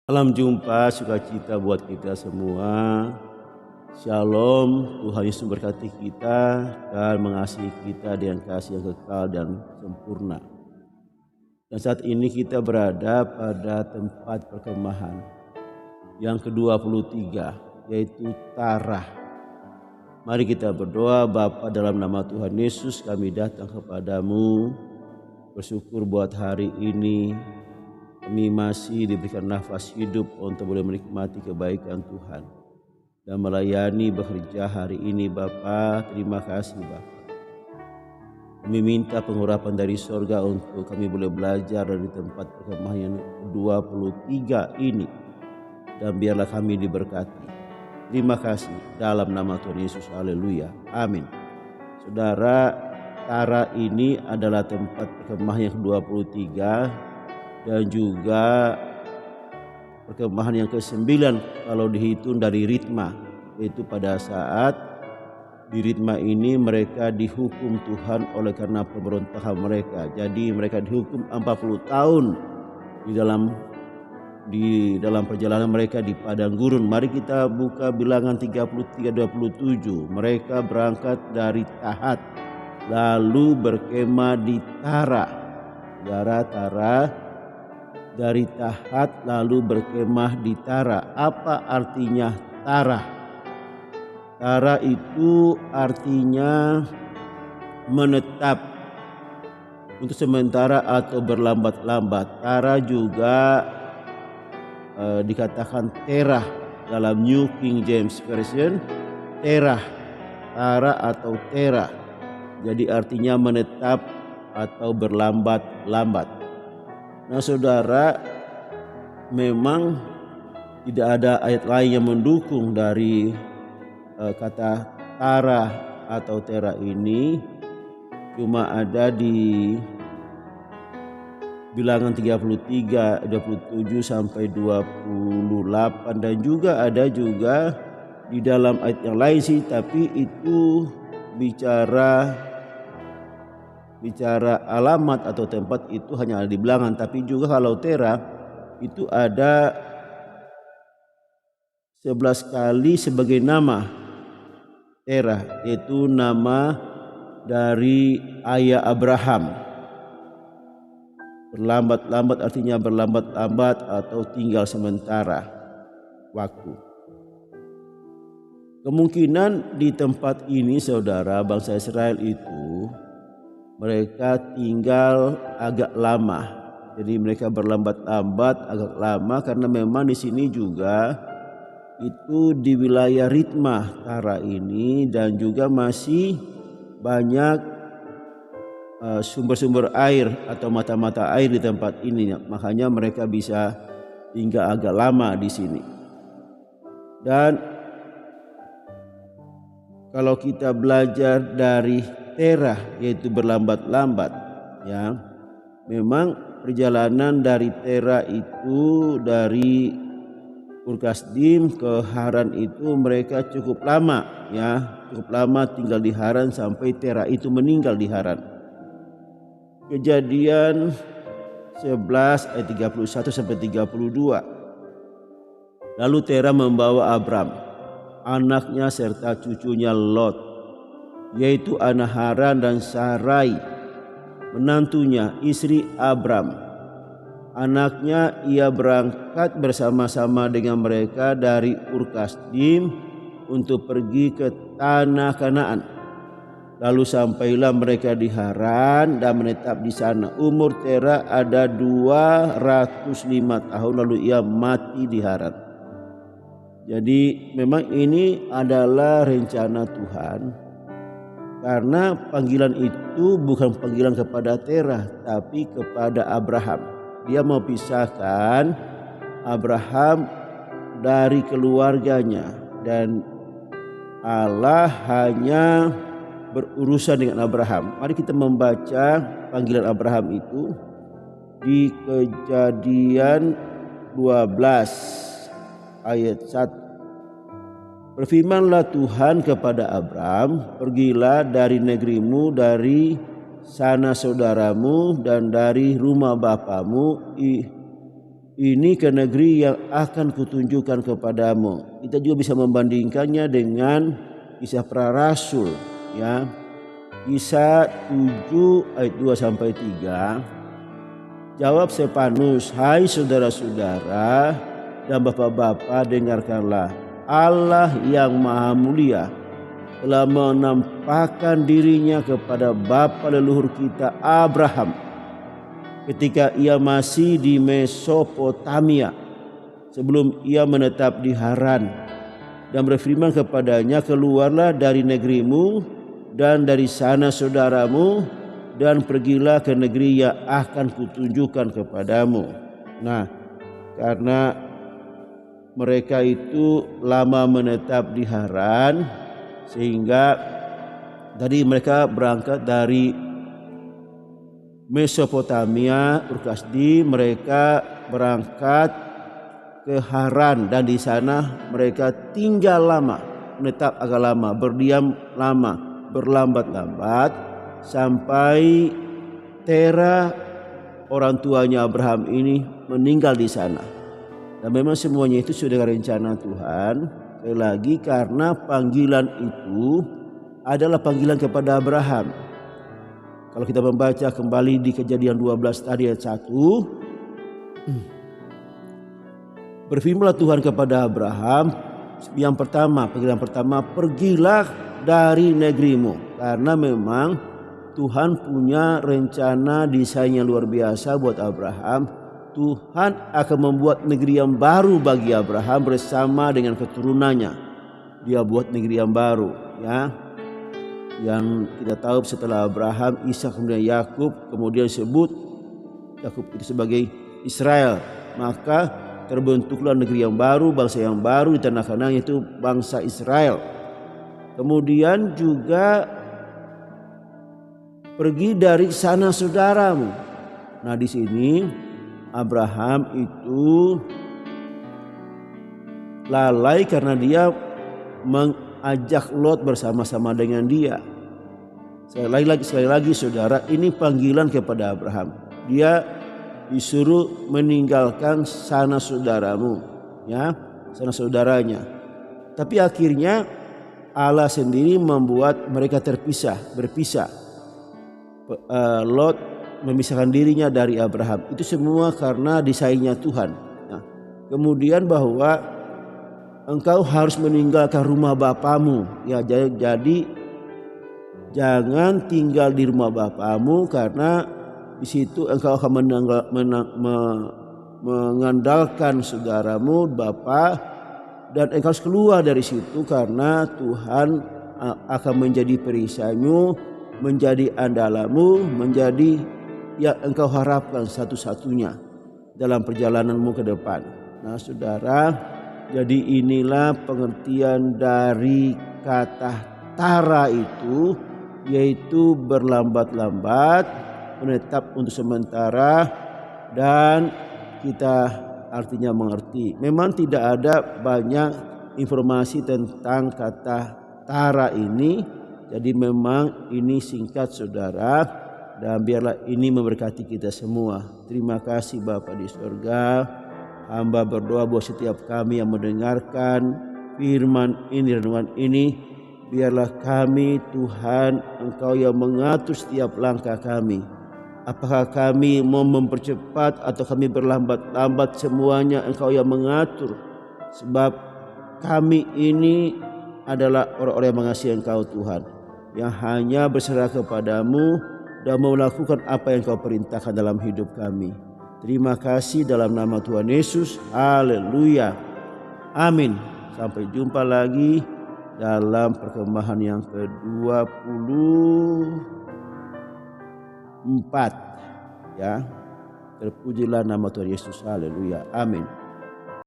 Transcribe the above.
Salam jumpa, sukacita buat kita semua. Shalom, Tuhan Yesus memberkati kita dan mengasihi kita dengan kasih yang kekal dan sempurna. Dan saat ini kita berada pada tempat perkemahan yang ke-23, yaitu Tarah. Mari kita berdoa. Bapa, dalam nama Tuhan Yesus kami datang kepadamu, bersyukur buat hari ini. Kami masih diberikan nafas hidup untuk boleh menikmati kebaikan Tuhan dan melayani bekerja hari ini. Bapa, terima kasih Bapa. Kami minta pengurapan dari sorga untuk kami boleh belajar dari tempat perkemahan yang 23 ini, dan biarlah kami diberkati. Terima kasih dalam nama Tuhan Yesus. Haleluya. Amin. Saudara, Tarah ini adalah tempat perkemahan yang ke-23 dan juga perkemahan yang ke-9 kalau dihitung dari Ritma, yaitu pada saat di Ritma ini mereka dihukum Tuhan oleh karena pemberontakan mereka. Jadi mereka dihukum 40 tahun di dalam perjalanan mereka di padang gurun. Mari kita buka Bilangan 33:27. Mereka berangkat dari Tahat lalu berkemah di Tarah. Tarah dari Tahat lalu berkemah di Tarah. Apa artinya Tarah? Tarah itu artinya menetap untuk sementara atau berlambat-lambat. Tarah juga dikatakan terah dalam New King James Version. Tarah atau terah. Jadi artinya menetap atau berlambat-lambat. Nah saudara, memang tidak ada ayat lain yang mendukung dari kata Tarah atau terah ini. Cuma ada di Bilangan 33, 27 sampai 28, dan juga ada di dalam ayat yang lain sih, tapi itu bicara alamat atau tempat itu hanya ada di Bilangan. Tapi juga kalau Terah itu ada 11 kali sebagai nama Terah, yaitu nama dari ayah Abraham. Berlambat-lambat artinya berlambat-lambat atau tinggal sementara waktu. Kemungkinan di tempat ini saudara, bangsa Israel itu mereka tinggal agak lama. Jadi mereka berlambat-lambat agak lama karena memang di sini juga itu di wilayah Ritma Tarah ini, dan juga masih banyak sumber-sumber air atau mata-mata air di tempat ini. Makanya mereka bisa tinggal agak lama di sini. Dan kalau kita belajar dari Terah, yaitu berlambat-lambat, ya, memang perjalanan dari Terah itu dari Ur-Kasdim ke Haran itu mereka cukup lama, ya, cukup lama tinggal di Haran sampai Terah itu meninggal di Haran. Kejadian 11 ayat 31 sampai 32. Lalu Terah membawa Abram, anaknya serta cucunya Lot, yaitu anak Haran, dan Sarai menantunya istri Abram anaknya. Ia berangkat bersama-sama dengan mereka dari Ur-Kasdim untuk pergi ke tanah Kanaan. Lalu sampailah mereka di Haran dan menetap di sana. Umur Terah ada 205 tahun lalu ia mati di Haran. Jadi memang ini adalah rencana Tuhan, karena panggilan itu bukan panggilan kepada Terah tapi kepada Abraham. Dia mau pisahkan Abraham dari keluarganya, dan Allah hanya berurusan dengan Abraham. Mari kita membaca panggilan Abraham itu di Kejadian 12 ayat 1. Berfirmanlah Tuhan kepada Abram, pergilah dari negerimu, dari sana saudaramu, dan dari rumah bapamu ini ke negeri yang akan kutunjukkan kepadamu. Kita juga bisa membandingkannya dengan Kisah Para Rasul, ya. Kisah 7 ayat 2 sampai 3. Jawab Stefanus, "Hai saudara-saudara dan bapak-bapak, dengarkanlah. Allah yang Maha Mulia telah menampakkan dirinya kepada bapa leluhur kita Abraham ketika ia masih di Mesopotamia, sebelum ia menetap di Haran, dan berfirman kepadanya, keluarlah dari negerimu dan dari sana saudaramu, dan pergilah ke negeri yang akan kutunjukkan kepadamu." Nah, karena mereka itu lama menetap di Haran, sehingga tadi mereka berangkat dari Mesopotamia, Urkasdi, mereka berangkat ke Haran, dan di sana mereka tinggal lama, menetap agak lama, berdiam lama, berlambat-lambat sampai Tera, orang tuanya Abraham ini, meninggal di sana. Dan memang semuanya itu sudah rencana Tuhan. Sekali lagi, karena panggilan itu adalah panggilan kepada Abraham. Kalau kita membaca kembali di Kejadian 12 tadi ayat 1. Berfirmanlah Tuhan kepada Abraham, yang pertama, panggilan pertama, pergilah dari negerimu. Karena memang Tuhan punya rencana desain yang luar biasa buat Abraham. Tuhan akan membuat negeri yang baru bagi Abraham bersama dengan keturunannya. Dia buat negeri yang baru, ya. Yang kita tahu setelah Abraham, Ishak, kemudian Yakub, kemudian disebut Yakub itu sebagai Israel. Maka terbentuklah negeri yang baru, bangsa yang baru di tanah Kanaan, yaitu bangsa Israel. Kemudian juga pergi dari sana saudaramu. Nah, di sini Abraham itu lalai karena dia mengajak Lot bersama-sama dengan dia. Sekali lagi saudara, ini panggilan kepada Abraham. Dia disuruh meninggalkan sana saudaramu, ya, sana saudaranya. Tapi akhirnya Allah sendiri membuat mereka berpisah. Lot memisahkan dirinya dari Abraham. Itu semua karena desainnya Tuhan. Nah, kemudian bahwa engkau harus meninggalkan rumah bapamu. Ya, jadi jangan tinggal di rumah bapamu, karena di situ engkau akan mengandalkan saudaramu, bapa, dan engkau harus keluar dari situ karena Tuhan akan menjadi perisaimu, menjadi andalamu, menjadi yang engkau harapkan satu-satunya dalam perjalananmu ke depan. Nah saudara, jadi inilah pengertian dari kata tara itu, yaitu berlambat-lambat, menetap untuk sementara, dan kita artinya mengerti. Memang tidak ada banyak informasi tentang kata tara ini, jadi memang ini singkat saudara, dan biarlah ini memberkati kita semua. Terima kasih Bapa di surga. Hamba berdoa buat setiap kami yang mendengarkan firman ini, renungan ini, biarlah kami Tuhan, Engkau yang mengatur setiap langkah kami. Apakah kami mau mempercepat atau kami berlambat-lambat, semuanya Engkau yang mengatur. Sebab kami ini adalah orang-orang yang mengasihi Engkau Tuhan, yang hanya berserah kepadamu dan melakukan apa yang Kau perintahkan dalam hidup kami. Terima kasih dalam nama Tuhan Yesus. Haleluya. Amin. Sampai jumpa lagi dalam perkembangan yang ke-24. Ya. Terpujilah nama Tuhan Yesus. Haleluya. Amin.